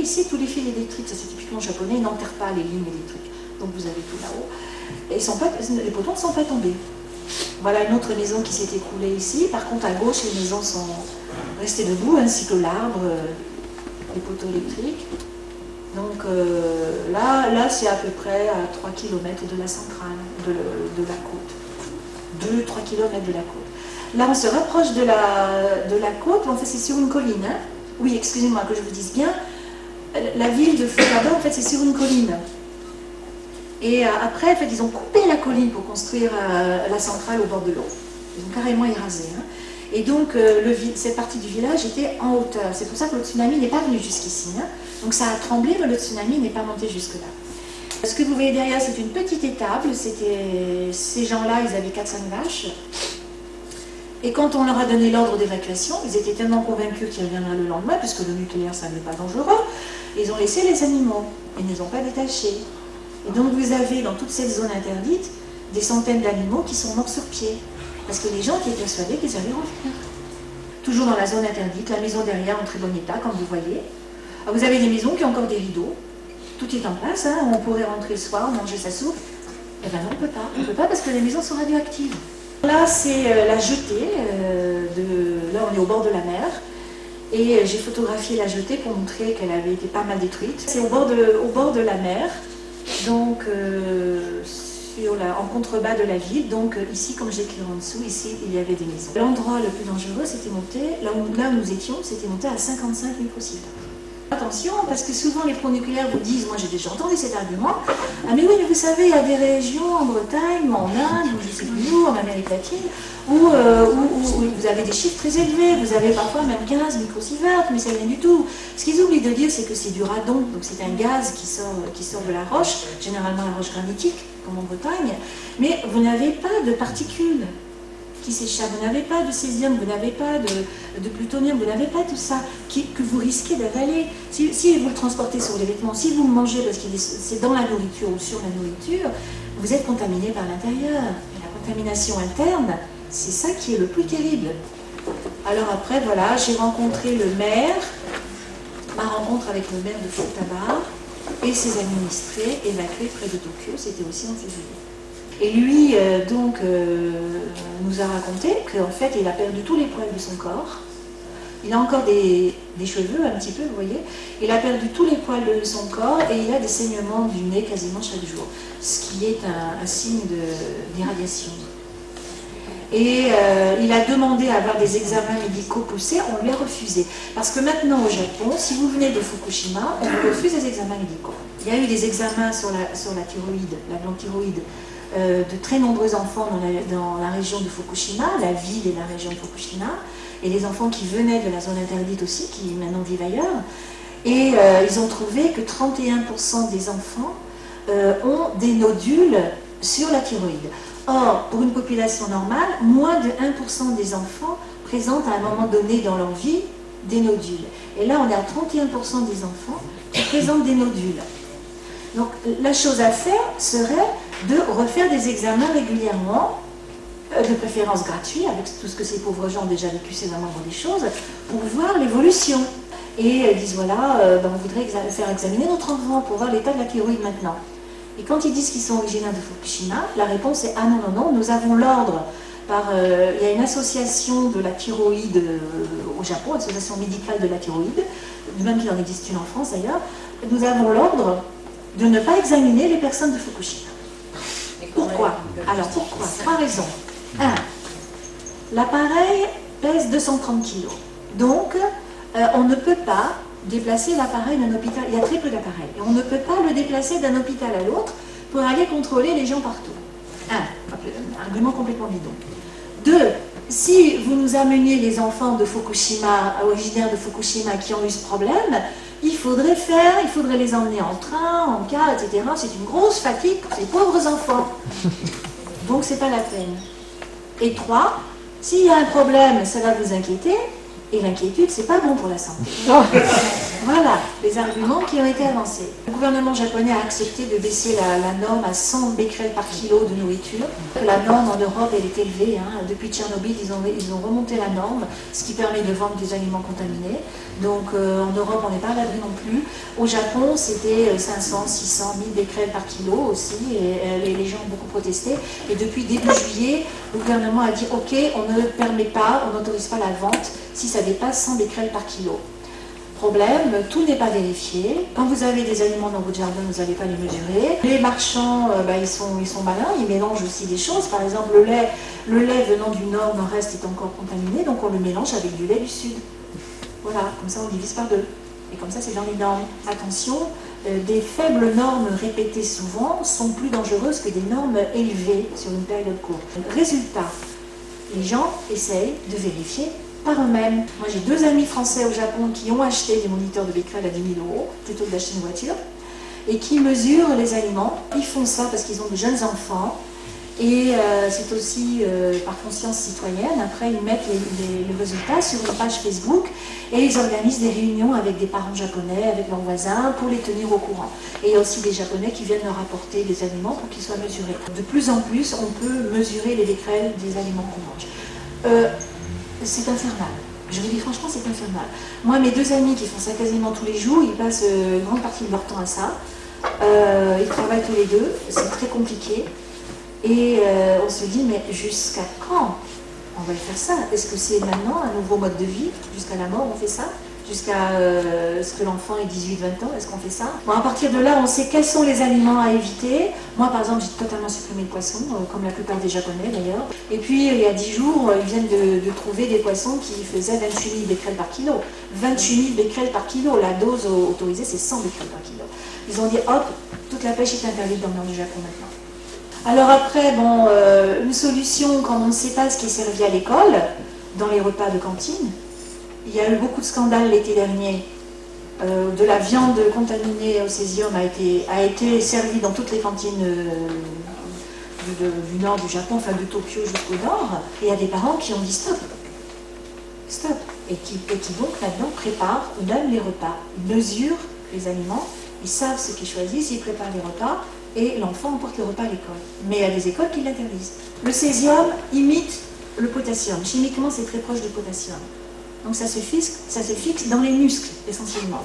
ici, tous les fils électriques, ça c'est typiquement japonais, ils n'enterrent pas les lignes électriques. Donc vous avez tout là-haut. Et les poteaux ne sont pas tombés. Voilà une autre maison qui s'est écroulée ici. Par contre, à gauche, les maisons sont restées debout, ainsi que l'arbre, les poteaux électriques. Donc là c'est à peu près à 3 km de la centrale, de la côte. 2-3 km de la côte. Là, on se rapproche de la côte, en fait, c'est sur une colline. Hein. Oui, excusez-moi que je vous dise bien. La ville de Fukuoka, en fait, c'est sur une colline. Et après, en fait, ils ont coupé la colline pour construire la centrale au bord de l'eau. Ils ont carrément érasé. Hein. Et donc, cette partie du village était en hauteur. C'est pour ça que le tsunami n'est pas venu jusqu'ici. Hein. Donc, ça a tremblé, mais le tsunami n'est pas monté jusque-là. Ce que vous voyez derrière, c'est une petite étable. Ces gens-là, ils avaient 4-5 vaches. Et quand on leur a donné l'ordre d'évacuation, ils étaient tellement convaincus qu'ils reviendraient le lendemain, puisque le nucléaire, ça n'est pas dangereux, ils ont laissé les animaux. Ils ne les ont pas détachés. Et donc, vous avez dans toute cette zone interdite des centaines d'animaux qui sont morts sur pied. Parce que les gens étaient persuadés qu'ils allaient revenir. Toujours dans la zone interdite, la maison derrière en très bon état, comme vous voyez. Alors, vous avez des maisons qui ont encore des rideaux. Tout est en place, hein. On pourrait rentrer le soir, manger sa soupe. Eh bien non, on ne peut pas. On ne peut pas parce que les maisons sont radioactives. Là, c'est la jetée. Là, on est au bord de la mer. Et j'ai photographié la jetée pour montrer qu'elle avait été pas mal détruite. C'est au bord de la mer. Donc, en contrebas de la ville, donc ici, comme j'ai écrit en dessous, ici, il y avait des maisons. L'endroit le plus dangereux, c'était monté, là où nous étions, c'était monté à 55 microsievert. Attention, parce que souvent les pro-nucléaires vous disent, moi j'ai déjà entendu cet argument, ah mais oui, mais vous savez, il y a des régions en Bretagne, en Inde, ou je sais plus où, en Amérique latine, où vous avez des chiffres très élevés, vous avez parfois même 15 microsieverts, mais c'est rien du tout. Ce qu'ils oublient de dire, c'est que c'est du radon, donc c'est un gaz qui sort de la roche, généralement la roche granitique, comme en Bretagne, mais vous n'avez pas de particules qui s'échappent, vous n'avez pas de césium, vous n'avez pas de plutonium, vous n'avez pas tout ça que vous risquez d'avaler. Si vous le transportez sur les vêtements, si vous le mangez parce que c'est dans la nourriture ou sur la nourriture, vous êtes contaminé par l'intérieur. Et la contamination interne, c'est ça qui est le plus terrible. Alors après, voilà, j'ai rencontré le maire, ma rencontre avec le maire de Futaba et ses administrés évacués près de Tokyo, c'était aussi en février. Et lui, nous a raconté qu'en fait, il a perdu tous les poils de son corps. Il a encore des cheveux, un petit peu, vous voyez. Il a perdu tous les poils de son corps et il a des saignements du nez quasiment chaque jour. Ce qui est un signe d'irradiation. Et il a demandé à avoir des examens médicaux poussés, on lui a refusé. Parce que maintenant au Japon, si vous venez de Fukushima, on vous refuse les examens médicaux. Il y a eu des examens sur la thyroïde, la glande thyroïde, de très nombreux enfants dans la région de Fukushima, la ville et la région de Fukushima, et les enfants qui venaient de la zone interdite aussi, qui maintenant vivent ailleurs. Et ils ont trouvé que 31% des enfants ont des nodules sur la thyroïde. Or, pour une population normale, moins de 1% des enfants présentent à un moment donné dans leur vie des nodules. Et là, on est à 31% des enfants qui présentent des nodules. Donc, la chose à faire serait de refaire des examens régulièrement, de préférence gratuits, avec tout ce que ces pauvres gens ont déjà vécu, c'est la moindre des choses, pour voir l'évolution. Et ils disent, voilà, on voudrait faire examiner notre enfant pour voir l'état de la thyroïde maintenant. Et quand ils disent qu'ils sont originaires de Fukushima, la réponse est, ah non, non, non, nous avons l'ordre il y a une association de la thyroïde au Japon, association médicale de la thyroïde, même qu'il en existe une en France d'ailleurs, nous avons l'ordre de ne pas examiner les personnes de Fukushima. Pourquoi? Alors pourquoi? 3 raisons. 1. L'appareil pèse 230 kg. Donc, on ne peut pas déplacer l'appareil d'un hôpital. Il y a très peu d'appareils. Et on ne peut pas le déplacer d'un hôpital à l'autre pour aller contrôler les gens partout. 1. Argument complètement bidon. 2. Si vous nous ameniez les enfants de Fukushima, originaires de Fukushima, qui ont eu ce problème, il faudrait les emmener en train, en car, etc. C'est une grosse fatigue pour ces pauvres enfants. Donc c'est pas la peine. Et 3, s'il y a un problème, ça va vous inquiéter, Et l'inquiétude, c'est pas bon pour la santé. Voilà les arguments qui ont été avancés. Le gouvernement japonais a accepté de baisser la norme à 100 becquerels par kilo de nourriture. La norme en Europe, elle est élevée. Depuis Tchernobyl, ils ont remonté la norme, ce qui permet de vendre des aliments contaminés. Donc en Europe, on n'est pas à l'abri non plus. Au Japon, c'était 500, 600, 1000 becquerels par kilo aussi. Et les gens ont beaucoup protesté. Et depuis début juillet, le gouvernement a dit « Ok, on ne permet pas, on n'autorise pas la vente si ça dépasse 100 becquerels par kilo ». Problème, tout n'est pas vérifié. Quand vous avez des aliments dans votre jardin, vous n'allez pas les mesurer. Les marchands, ils sont malins, ils mélangent aussi des choses. Par exemple, le lait venant du nord, nord-est est encore contaminé, donc on le mélange avec du lait du sud. Voilà, comme ça on divise par deux. Et comme ça c'est dans les normes. Attention, des faibles normes répétées souvent sont plus dangereuses que des normes élevées sur une période courte. Résultat, les gens essayent de vérifier par eux-mêmes. Moi j'ai 2 amis français au Japon qui ont acheté des moniteurs de becquerel à 10 000 € plutôt que d'acheter une voiture et qui mesurent les aliments. Ils font ça parce qu'ils ont de jeunes enfants et c'est aussi par conscience citoyenne. Après ils mettent les résultats sur une page Facebook et ils organisent des réunions avec des parents japonais, avec leurs voisins pour les tenir au courant. Et il y a aussi des Japonais qui viennent leur apporter des aliments pour qu'ils soient mesurés. De plus en plus on peut mesurer les becquerels des aliments qu'on mange. C'est infernal. Je vous dis franchement, c'est infernal. Moi, mes 2 amis qui font ça quasiment tous les jours, ils passent une grande partie de leur temps à ça. Ils travaillent tous les deux, c'est très compliqué. Et on se dit, mais jusqu'à quand on va faire ça? Est-ce que c'est maintenant un nouveau mode de vie? Jusqu'à la mort, on fait ça? Jusqu'à ce que l'enfant ait 18-20 ans, est-ce qu'on fait ça? Bon, à partir de là, on sait quels sont les aliments à éviter. Moi, par exemple, j'ai totalement supprimé le poisson, comme la plupart des Japonais d'ailleurs. Et puis, il y a 10 jours, ils viennent de trouver des poissons qui faisaient 28 000 becquerels par kilo. 28 000 becquerels par kilo, la dose autorisée, c'est 100 becquerels par kilo. Ils ont dit, hop, toute la pêche est interdite dans le nord du Japon maintenant. Alors après, bon, une solution, quand on ne sait pas ce qui est servi à l'école, dans les repas de cantine, il y a eu beaucoup de scandales l'été dernier. De la viande contaminée au césium a été servie dans toutes les cantines du nord du Japon, enfin de Tokyo jusqu'au nord. Et il y a des parents qui ont dit stop. Stop. Et qui donc maintenant préparent eux-mêmes les repas. Ils mesurent les aliments, ils savent ce qu'ils choisissent, ils préparent les repas et l'enfant emporte le repas à l'école. Mais il y a des écoles qui l'interdisent. Le césium imite le potassium. Chimiquement, c'est très proche du potassium. Donc ça se fixe dans les muscles essentiellement,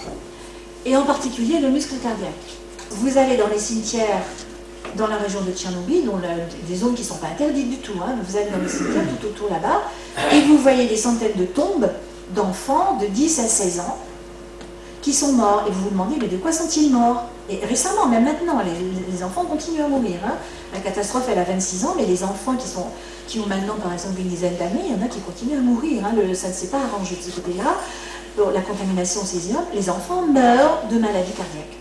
et en particulier le muscle cardiaque. Vous allez dans les cimetières dans la région de Tchernobyl, des zones qui ne sont pas interdites du tout, vous allez dans les cimetières tout autour là-bas, et vous voyez des centaines de tombes d'enfants de 10 à 16 ans qui sont morts, et vous vous demandez, mais de quoi sont-ils morts? Et récemment, même maintenant, les enfants continuent à mourir. La catastrophe, elle a 26 ans, mais les enfants qui ont maintenant, par exemple, une dizaine d'années, il y en a qui continuent à mourir. Ça ne s'est pas arrangé de ce côté-là. La contamination au césium, les enfants meurent de maladies cardiaques.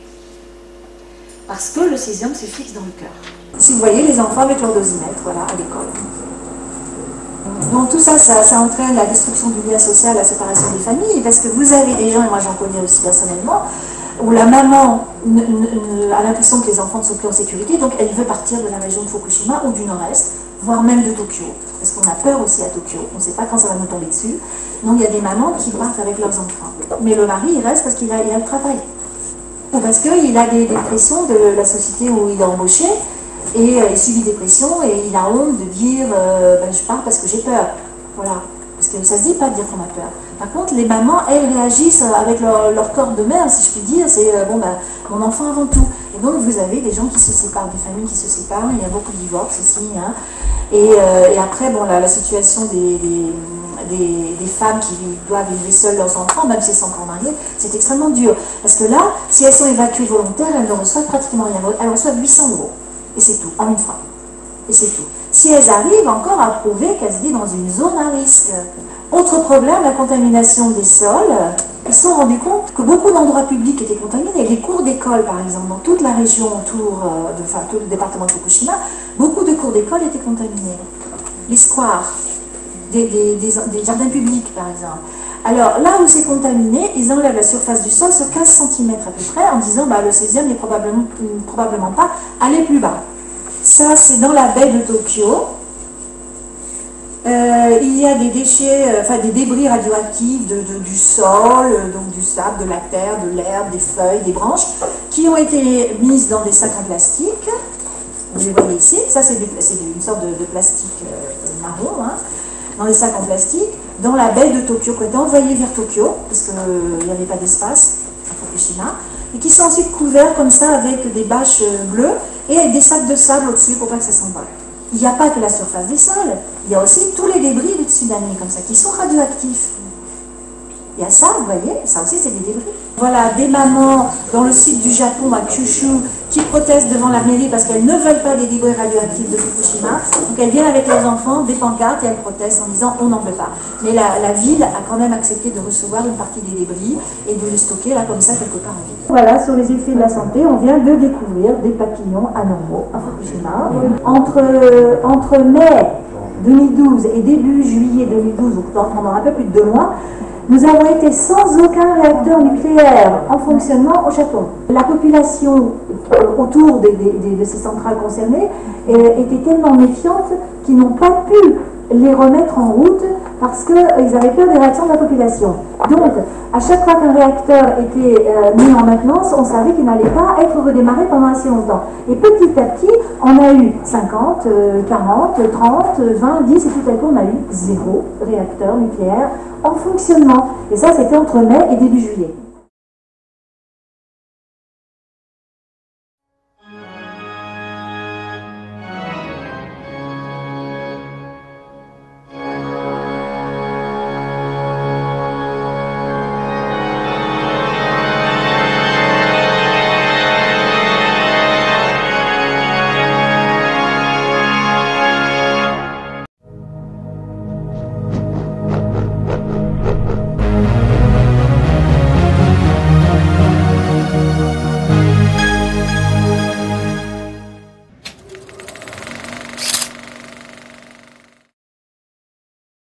Parce que le césium se fixe dans le cœur. Si vous voyez les enfants avec leur dosimètre, voilà, à l'école. Donc tout ça, ça entraîne la destruction du lien social, la séparation des familles, parce que vous avez des gens, et moi j'en connais aussi personnellement, où la maman a l'impression que les enfants ne sont plus en sécurité, donc elle veut partir de la région de Fukushima ou du nord-est, voire même de Tokyo, parce qu'on a peur aussi à Tokyo, on ne sait pas quand ça va nous tomber dessus. Donc il y a des mamans qui partent avec leurs enfants. Mais le mari, il reste parce qu'il a le travail. Ou parce qu'il a des pressions de la société où il est embauché, et il subit des pressions, et il a honte de dire je pars parce que j'ai peur. Voilà. Parce que ça se dit pas de dire qu'on a peur. Par contre, les mamans, elles réagissent avec leur corps de mère, si je puis dire, c'est mon enfant avant tout. Et donc vous avez des gens qui se séparent, des familles qui se séparent, il y a beaucoup de divorces aussi. Et après, la situation des femmes qui doivent élever seules leurs enfants, même si elles sont encore mariées, c'est extrêmement dur. Parce que là, si elles sont évacuées volontaires, elles ne reçoivent pratiquement rien. Elles reçoivent 800 €. Et c'est tout, en une fois. Et c'est tout. Si elles arrivent encore à prouver qu'elles vivent dans une zone à risque. Autre problème, la contamination des sols. Ils se sont rendus compte que beaucoup d'endroits publics étaient contaminés. Les cours d'école, par exemple, dans toute la région autour, tout le département de Fukushima, beaucoup de cours d'école étaient contaminés. Les squares, des jardins publics, par exemple. Alors, là où c'est contaminé, ils enlèvent la surface du sol sur 15 cm à peu près, en disant le césium n'est probablement pas allé plus bas. Ça, c'est dans la baie de Tokyo. Il y a des déchets, enfin des débris radioactifs du sol, donc du sable, de la terre, de l'herbe, des feuilles, des branches, qui ont été mises dans des sacs en plastique. Vous les voyez ici, ça c'est une sorte de plastique marron, hein, dans des sacs en plastique, dans la baie de Tokyo, qui ont été envoyés vers Tokyo, parce qu'il n'y avait pas d'espace à Fukushima, et qui sont ensuite couverts comme ça avec des bâches bleues et avec des sacs de sable au-dessus pour pas que ça s'envole. Il n'y a pas que la surface des sols, il y a aussi tous les débris du tsunami comme ça, qui sont radioactifs. Il y a ça, vous voyez, ça aussi c'est des débris. Voilà, des mamans dans le sud du Japon, à Kyushu, qui protestent devant la mairie parce qu'elles ne veulent pas des débris radioactifs de Fukushima. Donc elles viennent avec leurs enfants, des pancartes, et elles protestent en disant on n'en veut pas. Mais la ville a quand même accepté de recevoir une partie des débris et de les stocker là comme ça quelque part en ville. Voilà, sur les effets de la santé, on vient de découvrir des papillons anormaux à Fukushima. Entre mai 2012 et début juillet 2012, donc pendant un peu plus de 2 mois, nous avons été sans aucun réacteur nucléaire en fonctionnement au Japon. La population autour de ces centrales concernées était tellement méfiante qu'ils n'ont pas pu les remettre en route parce qu'ils avaient peur des réactions de la population. Donc, à chaque fois qu'un réacteur était mis en maintenance, on savait qu'il n'allait pas être redémarré pendant assez longtemps. Et petit à petit, on a eu 50, 40, 30, 20, 10, et tout à coup, on a eu 0 réacteur nucléaire en fonctionnement. Et ça, c'était entre mai et début juillet.